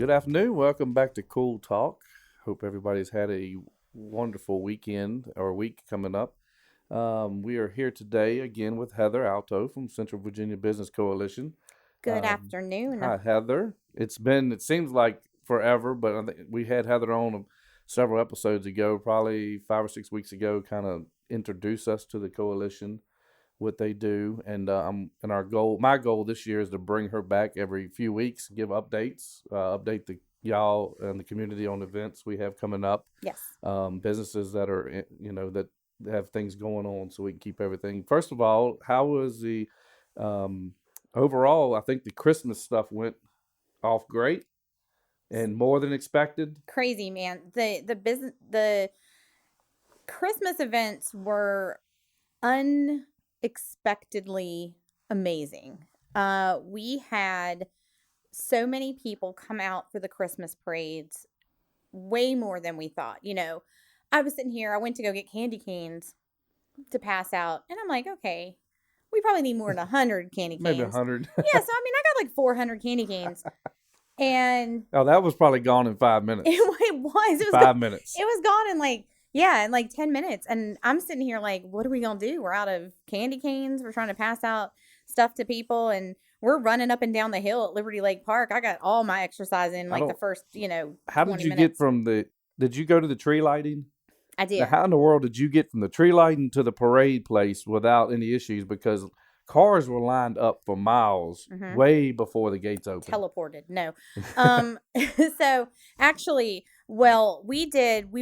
Good afternoon. Welcome back to Cool Talk. Hope everybody's had a wonderful weekend or week coming up. We are here today again with Heather Alto from Central Virginia Business Coalition. Good afternoon. Hi, Heather. It seems like forever, but I think we had Heather on several episodes ago, probably 5 or 6 weeks ago, kind of introduce us to the coalition, what they do, and my goal this year is to bring her back every few weeks, give updates, update the y'all and the community on events we have coming up, Yes. businesses that are that have things going on, so we can keep everything. First of all, how was the um, overall? I think the Christmas stuff went off great and more than expected. Crazy, man. The Christmas events were unexpectedly amazing. We had so many people come out for the Christmas parades, way more than we thought. I was sitting here, I went to go get candy canes to pass out, and I'm like, okay, we probably need more than 100 candy Maybe a canes. hundred. Yeah, so I mean, I got like 400 candy canes. And Oh, that was probably gone in 5 minutes. it was. It was 5 minutes. It was gone in like 10 minutes. And I'm sitting here like, what are we gonna do? We're out of candy canes. We're trying to pass out stuff to people, and we're running up and down the hill at Liberty Lake Park. I got all my exercise in like the first, How 20 did you minutes. get from the? Did you go to the tree lighting? I Now, did. how in the world did you get from the tree lighting to the parade place without any issues? Because cars were lined up for miles Hmm. way before the gates opened. Teleported. No. Um, so actually, well, we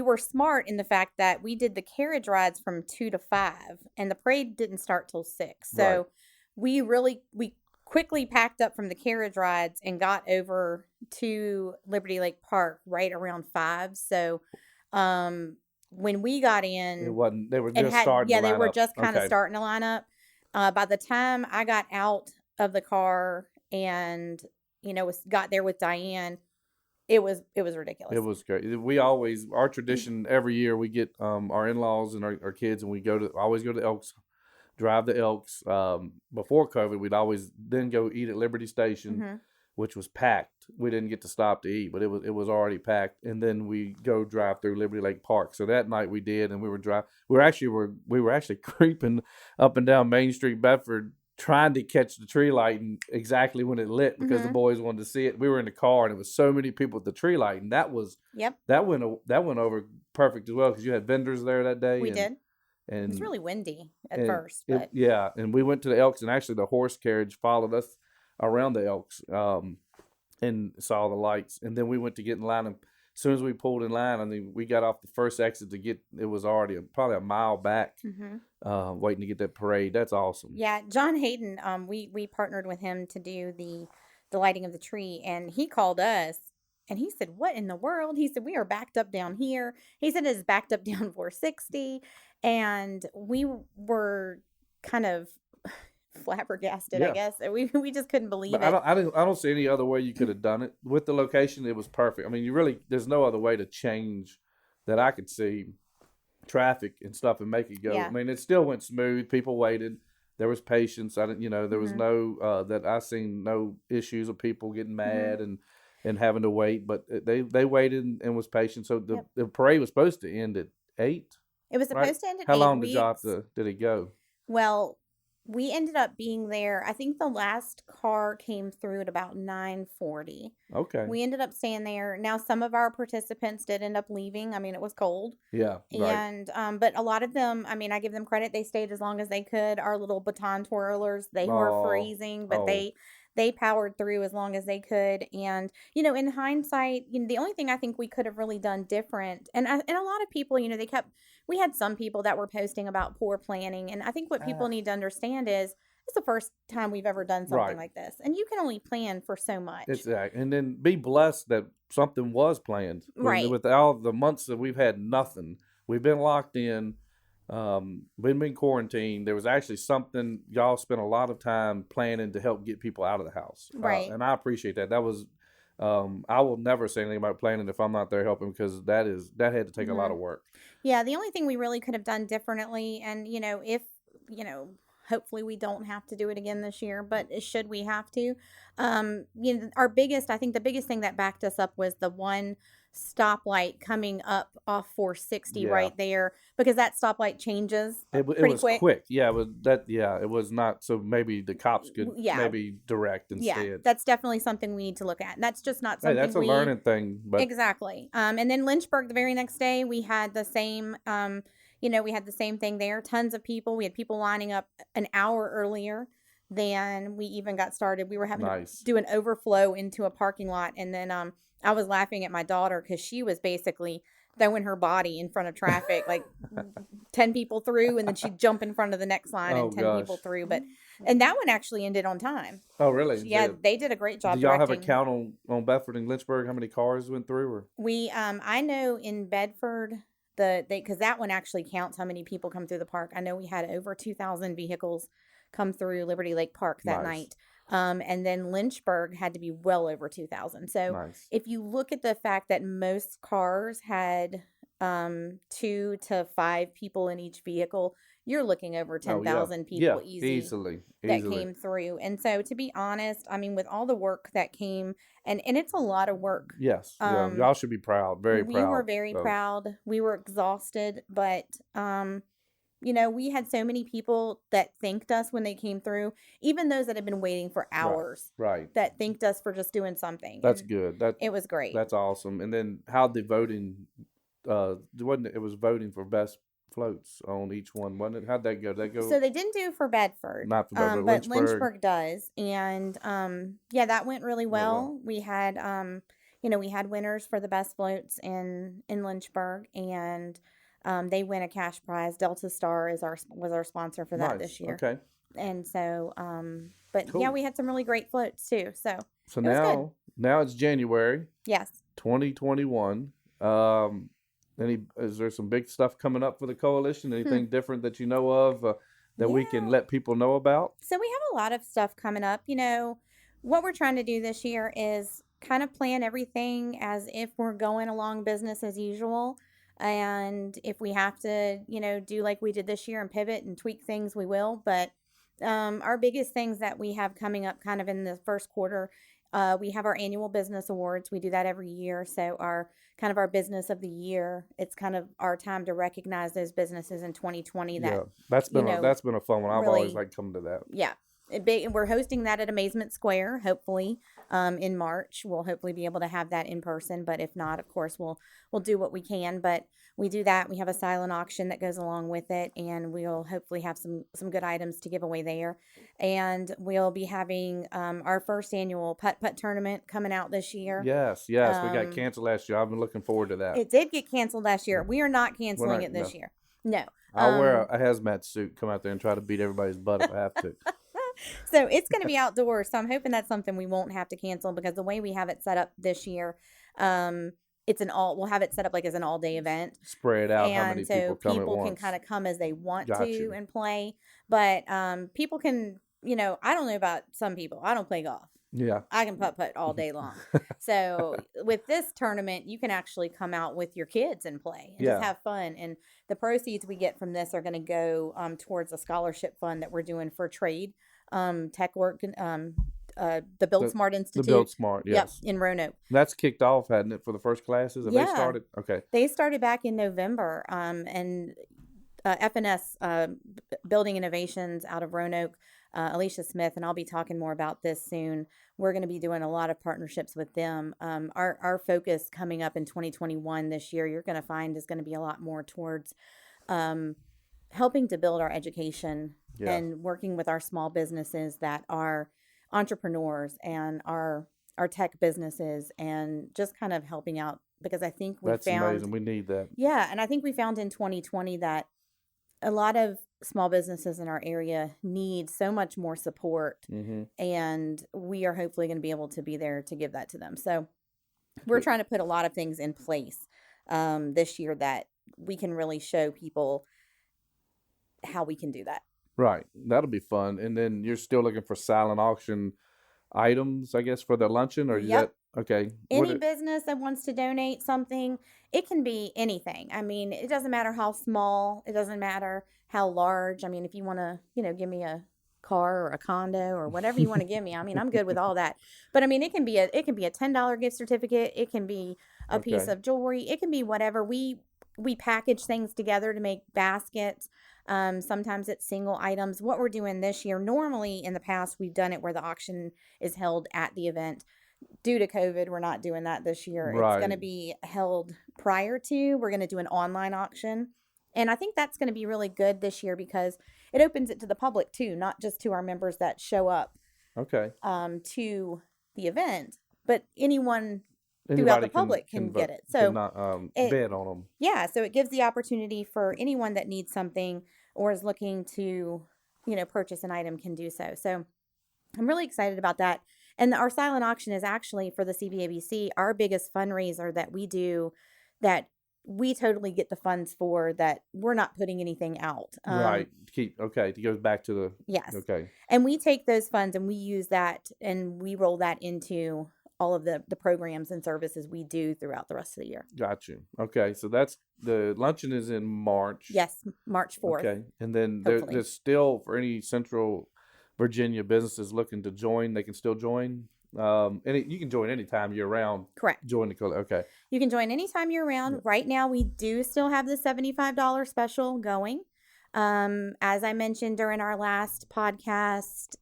were smart in the fact that we did the carriage rides from 2 to 5, and the parade didn't start till 6. So Right. we quickly packed up from the carriage rides and got over to Liberty Lake Park right around 5. So, when we got It in, wasn't. They were it just had, starting to yeah, they line were up. just kind of Okay. starting to line up. By the time I got out of the car and got there with Diane, it was ridiculous. It was great. Our tradition every year we get our in laws and our kids, and we always go to Elks, drive the Elks. Before COVID, we'd always then go eat at Liberty Station, Hmm. which was packed. We didn't get to stop to eat, but it was already packed. And then we go drive through Liberty Lake Park. So that night we did, and we were actually creeping up and down Main Street, Bedford, trying to catch the tree lighting exactly when it lit because the Hmm. boys wanted to see it. We were in the car, and it was so many people at the tree lighting. Yep, That went over perfect as well because you had vendors there that day, we did. It was and really windy at and first, but yeah, and we went to the Elks, and actually the horse carriage followed us around the Elks, and saw the lights, and then we went to get in line. And as soon as we pulled in line, I mean, we got off the first exit to get. It was already probably a mile back, hmm waiting to get that parade. That's awesome. yeah, John Hayden, we partnered with him to do the lighting of the tree, and he called us. And he said, "What in the world?" He said, "We are backed up down here." He said, "It's backed up down 460," and we were kind of flabbergasted, I Yeah, guess. We just couldn't believe but I it. don't, I don't, I don't see any other way you could have done it with the location. It was perfect. I mean, there's no other way to change that I could see traffic and stuff and make it go. I Yeah. mean, it still went smooth. People waited. There was patience. I didn't, there was Hmm. no that I seen no issues of people getting Hmm. mad and having to wait. But they waited and was patient. So the Yep. the parade was supposed to end at 8, It was right? supposed to end at How 8 long did y'all have weeks. to did it go? Well, we ended up being there. I think the last car came through at about 9:40. Okay, We ended up staying there. Now, some of our participants did end up leaving. I mean, it was cold. yeah, right. And but a lot of them, I mean, I give them credit. They stayed as long as they could. Our little baton twirlers, they were Oh, freezing, but oh, they powered through as long as they could. And in hindsight, the only thing I think we could have really done different, and a lot of people, we had some people that were posting about poor planning, and I think what people ah, need to understand is it's the first time we've ever done something right. like this, and you can only plan for so much. Exactly, and then be blessed that something was planned. Right. With all the months that we've had nothing, we've been locked in. We've been quarantined. There was actually something y'all spent a lot of time planning to help get people out of the house, Right. and I appreciate that. That was, I will never say anything about planning if I'm not there helping because that had to take a lot Hmm. of work. Yeah, the only thing we really could have done differently, and if you know, Hopefully, we don't have to do it again this year, but should we have to, I think the biggest thing that backed us up was the one stoplight coming up off 460 Yeah. right there because that stoplight changes It pretty was quick. quick. Yeah, it was that. Yeah, it was not. So maybe the cops could Yeah, maybe direct yeah, instead. that's definitely something we need to look at. And that's just not Hey, something that's a we learning thing. But exactly. And then Lynchburg, the very next day, we had the same. We had the same thing there. Tons of people. We had people lining up an hour earlier than we even got started. We were having to nice. do an overflow into a parking lot, and then I was laughing at my daughter because she was basically throwing her body in front of traffic, like 10 people through, and then she'd jump in front of the next line Oh and 10 people gosh. through. And that one actually ended on time. Oh really? Yeah, they did a great Do job y'all have a directing. count on Bedford and Lynchburg? How many cars went through? Or I know in Bedford because that one actually counts how many people come through the park. I know we had over 2,000 vehicles come through Liberty Lake Park that nice, night. And then Lynchburg had to be well over 2,000. So nice. if you look at the fact that most cars had 2 to 5 people in each vehicle, you're looking over Oh yeah, 10,000 yeah. people easy Easily, that easily. came through. And so to be honest, I mean, with all the work that came, and it's a lot of work. Yes, yeah. Y'all should be proud. Very We were proud. very Of proud. We were exhausted, but we had so many people that thanked us when they came through, even those that had been waiting for right, hours right. that thanked us for just doing something. That's And good. it was great. That's awesome. And then how the voting wasn't it, it was voting for best floats on each one, wasn't it? How'd that go? Did that go So they didn't do for Bedford, not for Bedford, but Lynchburg? Lynchburg does, and yeah, that went really Went well. well. We had winners for the best floats in Lynchburg, and they win a cash prize. Delta Star was our sponsor for that Nice. this year, Okay. and so but yeah, Cool. we had some really great floats too. So So it was good. now it's January Yes. 2021. Is there some big stuff coming up for the coalition? Hmm. Anything different that you know of that we can Yeah. let people know about? So we have a lot of stuff coming up. What we're trying to do this year is kind of plan everything as if we're going along business as usual. And if we have to, do like we did this year and pivot and tweak things, we will. But our biggest things that we have coming up kind of in the first quarter, we have our annual business awards. We do that every year. So our business of the year, it's kind of our time to recognize those businesses in 2020 that, Yeah, that's you been a know, that's been a fun one. I've always really liked coming to that. yeah. We're hosting that at Amazement Square, hopefully, in March. We'll hopefully be able to have that in person, but if not, of course, we'll do what we can. But we do that. We have a silent auction that goes along with it, and we'll hopefully have some good items to give away there. And we'll be having our first annual putt putt tournament coming out this year. Yes, yes, we got Um, canceled last year. I've been looking forward to that. it did get canceled last year. We are not We're canceling not, it no. this year. No. I'll wear a hazmat suit, come out there and try to beat everybody's butt if I have to. So it's going to be outdoors. So I'm hoping that's something we won't have to cancel because the way we have it set up this year, we'll have it set up like as an all day event. Spread out how many And so people come at people can once. kind of come as they want Got to you. and play. But people can, I don't know about some people. I don't play golf. Yeah. I can putt all day long. So with this tournament, you can actually come out with your kids and play and just Yeah. have fun. And the proceeds we get from this are going to go towards a scholarship fund that we're doing for trade, tech work, the Build The Smart the Institute. Build Smart, Yep, yes. in Roanoke. That's kicked off, hadn't it, for the first classes? Have they Yeah, started? Okay. they started back in November, and FNS Building Innovations out of Roanoke, Alicia Smith, and I'll be talking more about this soon. We're going to be doing a lot of partnerships with them. Our focus coming up in 2021 this year, you're going to find is going to be a lot more towards um, helping to build our education Yeah. and working with our small businesses that are entrepreneurs and our tech businesses and just kind of helping out because I think we That's found amazing. We need that. yeah, and I think we found in 2020 that a lot of small businesses in our area need so much more support, Mm-hmm. and we are hopefully going to be able to be there to give that to them. So we're trying to put a lot of things in place this year that we can really show people how we can do that. Right. That'll be fun. And then you're still looking for silent auction items, I guess, for the luncheon, or is Yep. that Okay. What Any it? business that wants to donate something, it can be anything. I mean, it doesn't matter how small, it doesn't matter how large. I mean, if you want to, give me a car or a condo or whatever you want to give me, I mean, I'm good with all that. But I mean, it can be a $10 gift certificate, it can be a piece Okay. of jewelry, it can be whatever. We package things together to make baskets. Sometimes it's single items. What we're doing this year, normally in the past, we've done it where the auction is held at the event. Due to COVID, we're not doing that this year. It's going Right. to be held prior to. We're going to do an online auction. And I think that's going to be really good this year because it opens it to the public too, not just to our members that show up Okay. to the event, but anyone throughout the Anybody public can can get vote, it. can So not it, bid on them. yeah, so it gives the opportunity for anyone that needs something or is looking to, purchase an item can do so. So I'm really excited about that. And our silent auction is actually for the CVABC, our biggest fundraiser that we do that we totally get the funds for, that we're not putting anything out. Right. Keep okay. It goes back to the Yes. okay. And we take those funds and we use that and we roll that into all of the programs and services we do throughout the rest of the year. Got you. Okay. So that's the luncheon is in March. Yes, March 4th, Okay. And then hopefully. there's still for any Central Virginia businesses looking to join, they can still join. You can join anytime year round. Correct. Join the okay. You can join anytime year round. Yeah. Right now, we do still have the $75 special going. As I mentioned during our last podcast,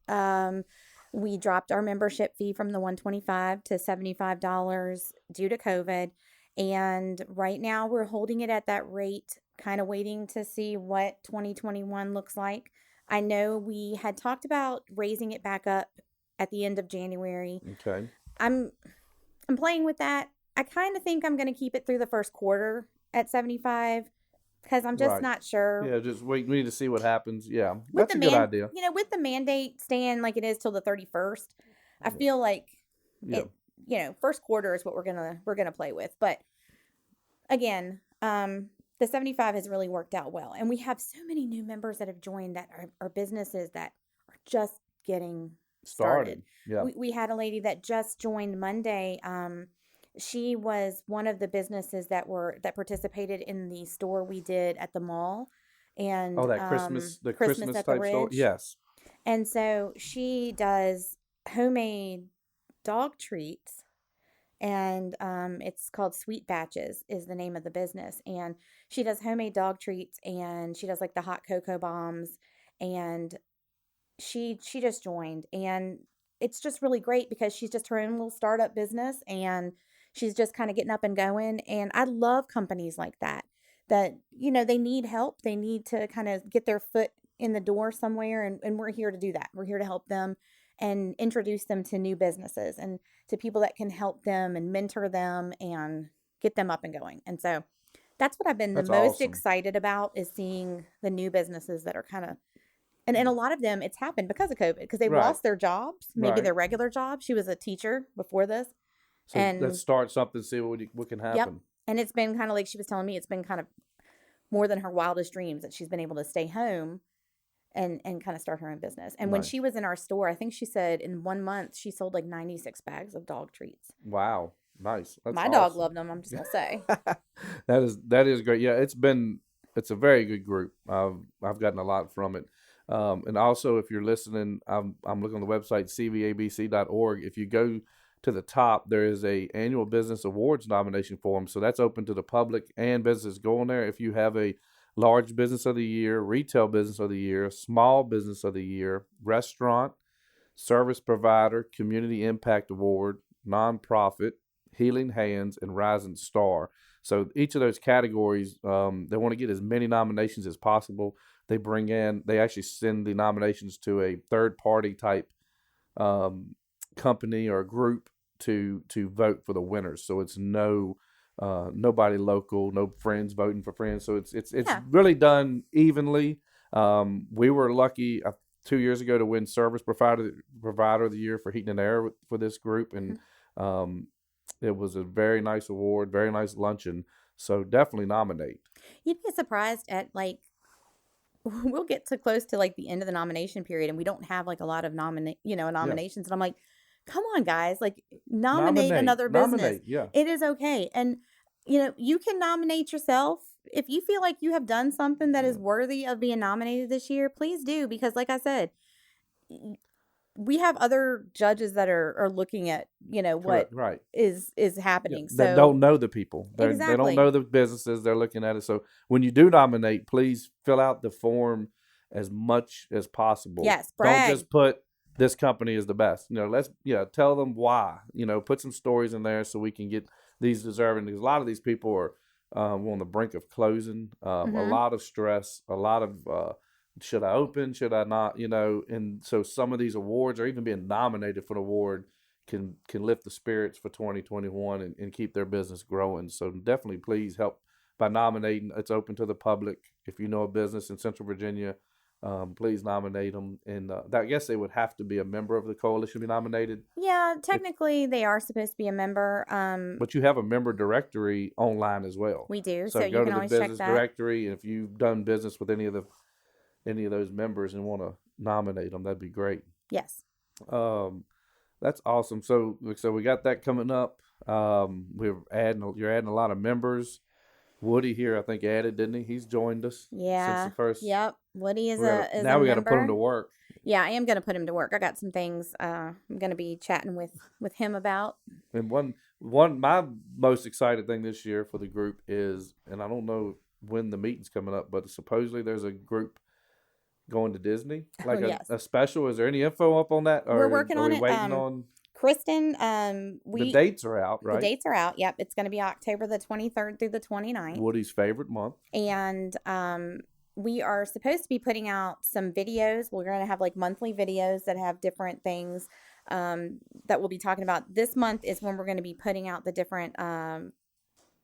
we dropped our membership fee from the $125 to $75 due to COVID. And right now, we're holding it at that rate, kind of waiting to see what 2021 looks like. I know we had talked about raising it back up at the end of January. Okay. I'm I'm playing with that. I kind of think I'm going to keep it through the first quarter at 75 because I'm just Right. not sure. Yeah, just wait. We need to see what happens. Yeah, With that's the a good man, idea. with the mandate staying like it is till the 31st, I feel like Yeah. it, first quarter is what we're going to play with. But again, the 75 has really worked out well. And we have so many new members that have joined that are businesses that are just getting started. Yeah. We had a lady that just joined Monday. She was one of the businesses that participated in the store we did at the mall, and Oh, that Christmas, the Christmas Christmas at the type store. Ridge. Yes. And so she does homemade dog treats, and it's called Sweet Batches is the name of the business. And she does homemade dog treats, and she does like the hot cocoa bombs, and she just joined, and it's just really great because she's just her own little startup business, and she's just kind of getting up and going. And I love companies like that they need help, they need to kind of get their foot in the door somewhere, and we're here to do that. We're here to help them and introduce them to new businesses and to people that can help them and mentor them and get them up and going. And so that's what I've been the That's most awesome. excited about, is seeing the new businesses that are kind of, and a lot of them, it's happened because of COVID, because they've Right. lost their jobs, maybe Right. their regular job. She was a teacher before this. So let's And start something. See what can yep. happen. And it's been kind of like she was telling me, it's been kind of more than her wildest dreams that she's been able to stay home and kind of start her own business. And when Nice. she was in our store, I think she said in 1 month she sold like 96 bags of dog treats. Wow. Nice. That's My dog awesome. loved them, I'm just gonna say. that is great. Yeah, it's a very good group. I've gotten a lot from it. And also, if you're listening, I'm looking on the website cvabc.org. If you go to the top, there is a annual business awards nomination form. So that's open to the public and businesses. Go on there. If you have a large business of the year, retail business of the year, small business of the year, restaurant, service provider, community impact award, nonprofit, healing hands, and rising star. So each of those categories, they want to get as many nominations as possible. They actually send the nominations to a third party type company or group to vote for the winners. So it's nobody local, no friends voting for friends. So it's Yeah. really done evenly. We were lucky 2 years ago to win service provider of the year for heating and air for this group, and it was a very nice award, very nice luncheon. So definitely nominate. You'd be surprised at like we'll get to close to like the end of the nomination period and we don't have like a lot of nominations, and I'm like, come on, guys, like nominate another business. Nominate. Yeah. It is okay. And, you know, you can nominate yourself. If you feel like you have done something that is Yeah. worthy of being nominated this year, please do. Because, like I said, we have other judges that are looking at, you know, what Correct. Right. is Yeah, happening. that So don't know the people. They don't exactly. know the businesses. They're looking at it. So when you do nominate, please fill out the form as much as possible. Yes, Don't brag. just put this company is the best. You know, let's tell them why. You know, put some stories in there so we can get these deserving. Because a lot of these people are on the brink of closing. A Mm-hmm. lot of stress. A lot of should I open? Should I not? You know, and so some of these awards or even being nominated for an award can lift the spirits for 2021 and keep their business growing. So definitely please help by nominating. It's open to the public. If you know a business in Central Virginia, please nominate them. And I guess they would have to be a member of the coalition to be nominated. Yeah, If, technically they are supposed to be a member. but you have a member directory online as well. We do, so So you go can to the always check business that. directory, and if you've done business with any of those members and want to nominate them, that'd be great. Yes. Um, That's awesome. So we got that coming up. You're adding a lot of members. Woody here, I think added, didn't he? He's joined us since the Yeah. first. Yep. Woody is We gotta a now we got to put him member. to work. Yeah, I am gonna put him to work. I got some things I'm gonna be chatting with him about. And one my most excited thing this year for the group is, and I don't know when the meeting's coming up, but supposedly there's a group going to Disney, Oh like yes. a special. Is there any info up on that, We're or working are on we it. waiting on Kristen, the dates are out, the right? dates are out. Yep, it's gonna be October the 23rd through the 29th. Woody's favorite month. And we are supposed to be putting out some videos. We're going to have like monthly videos that have different things that we'll be talking about. This month is when we're going to be putting out the different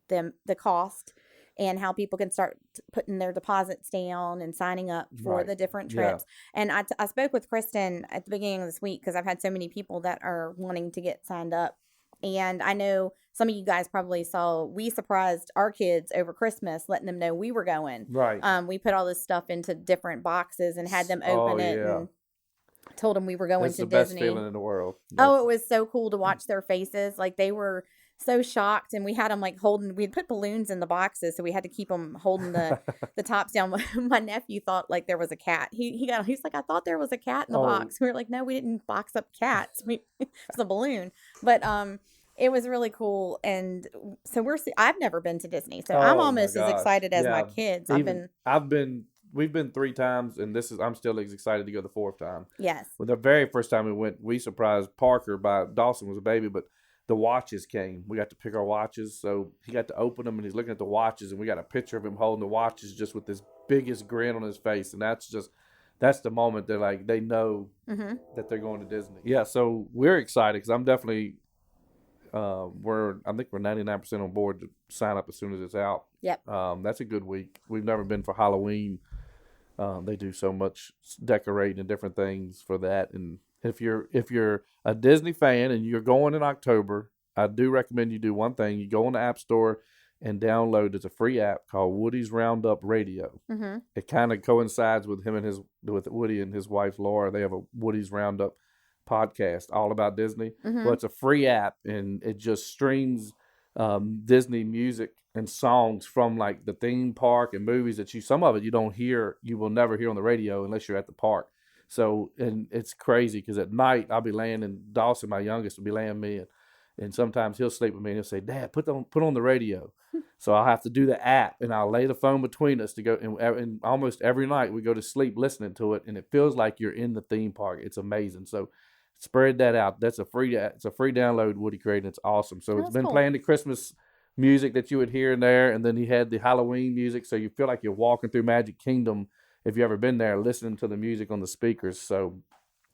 the cost and how people can start putting their deposits down and signing up for Right. the different Yeah. trips. And I spoke with Kristen at the beginning of this week because I've had so many people that are wanting to get signed up. And I know some of you guys probably saw we surprised our kids over Christmas, letting them know we were going. Right. We put all this stuff into different boxes and had them Oh open it yeah. and told them we were going That's to the best Disney. feeling in the world. Oh, it was so cool to watch their faces. Like they were so shocked, and we had them like holding. We'd put balloons in the boxes, so we had to keep them holding the tops down. My nephew thought like there was a cat. He's like, I thought there was a cat in the Oh. box. We were like, no, we didn't box up cats. It's a balloon, but it was really cool. And so I've never been to Disney, so I'm Oh my almost as gosh. excited as my Yeah. kids. We've been 3 times, and I'm still as excited to go the fourth time. Yes. Well, the very first time we went, we surprised Parker by Dawson was a baby, but the watches came. We got to pick our watches, so he got to open them, and he's looking at the watches, and we got a picture of him holding the watches just with this biggest grin on his face, and that's the moment they're like they know Mm-hmm. that they're going to Disney. Yeah, so we're excited because I'm definitely I think we're 99% on board to sign up as soon as it's out. Yep. That's a good week. We've never been for Halloween. They do so much decorating and different things for that. And if you're a Disney fan and you're going in October, I do recommend you do one thing. You go on the App Store and download. There's a free app called Woody's Roundup Radio. Mm-hmm. It kind of coincides with with Woody and his wife Laura. They have a Woody's Roundup podcast all about Disney. Mm-hmm. Well, it's a free app, and it just streams Disney music and songs from like the theme park and movies that some of it you don't hear, you will never hear on the radio unless you're at the park. So, and it's crazy because at night I'll be laying, and Dawson, my youngest, will be laying me, and sometimes he'll sleep with me and he'll say, Dad, put on the radio. So I'll have to do the app, and I'll lay the phone between us to go, and almost every night we go to sleep listening to it, and it feels like you're in the theme park. It's amazing. So spread that out. It's a free download Woody created. It's awesome. So it's been cool. playing the Christmas music that you would hear in there, and then he had the Halloween music, so you feel like you're walking through Magic Kingdom if you've ever been there, listening to the music on the speakers. So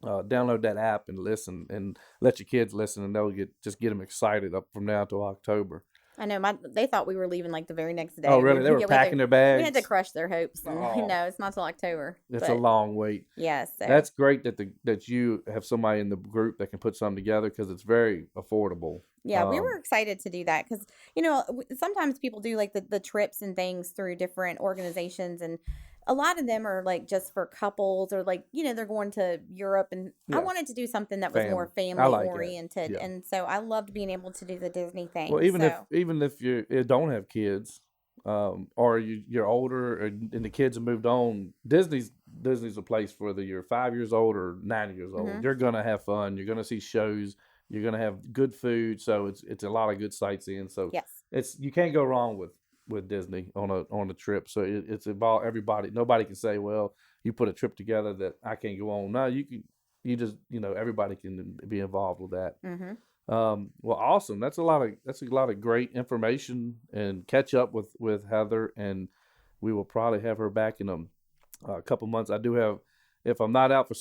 download that app and listen, and let your kids listen, and they'll get them excited up from now till October. I know they thought we were leaving like the very next day. Oh, really? They were packing their bags. We had to crush their hopes. And, Oh. No, it's not till October. It's a long wait. Yes. Yeah, so. That's great that you have somebody in the group that can put something together because it's very affordable. Yeah, we were excited to do that because, sometimes people do like the trips and things through different organizations. And a lot of them are like just for couples or like, they're going to Europe, and I Yeah, wanted to do something that was more family. I family like that. oriented. Yeah. And so I loved being able to do the Disney Well, thing. even So, if you don't have kids, or you're older and the kids have moved on, Disney's a place for whether you're 5 years old or 9 years old. hmm You're gonna have fun. You're gonna see shows. You're gonna have good food. So it's a lot of good sightseeing. So yes. it's you can't go wrong with Disney on a trip. So it's about everybody. Nobody can say, well, you put a trip together that I can't go on. No, you can. You just everybody can be involved with that. hmm Well, awesome. That's a lot of great information and catch up with Heather, and we will probably have her back in a couple months. I do have, if I'm out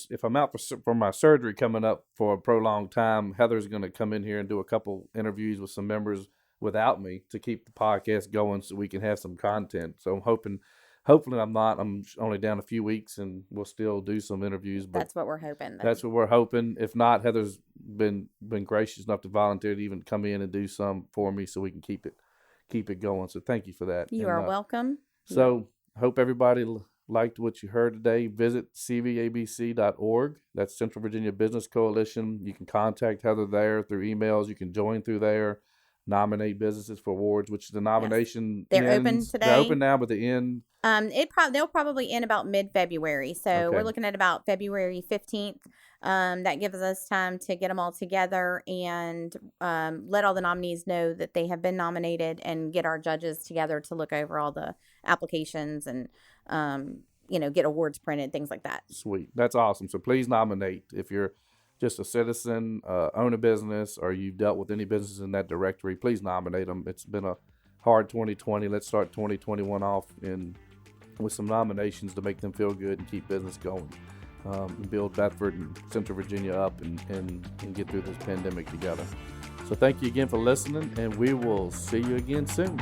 for my surgery coming up for a prolonged time, Heather's going to come in here and do a couple interviews with some members without me to keep the podcast going, so we can have some content. So I'm hoping. Hopefully, I'm not. I'm only down a few weeks, and we'll still do some interviews. But That's what we're hoping then. that's what we're hoping. If not, Heather's been gracious enough to volunteer to even come in and do some for me, so we can keep it going. So thank you for that. You And are welcome. so hope everybody liked what you heard today. Visit cvabc.org. That's Central Virginia Business Coalition. You can contact Heather there through emails. You can join through there. Nominate businesses for awards, which the nomination They're open ends. today. They're open now, but the end. They'll probably end about mid-February. So Okay. we're looking at about February 15th. That gives us time to get them all together and let all the nominees know that they have been nominated, and get our judges together to look over all the applications and, get awards printed, things like that. Sweet. That's awesome. So please nominate if you're just a citizen, own a business, or you've dealt with any businesses in that directory. Please nominate them. It's been a hard 2020. Let's start 2021 off with some nominations to make them feel good and keep business going. And build Bedford and Central Virginia up and get through this pandemic together. So thank you again for listening, and we will see you again soon.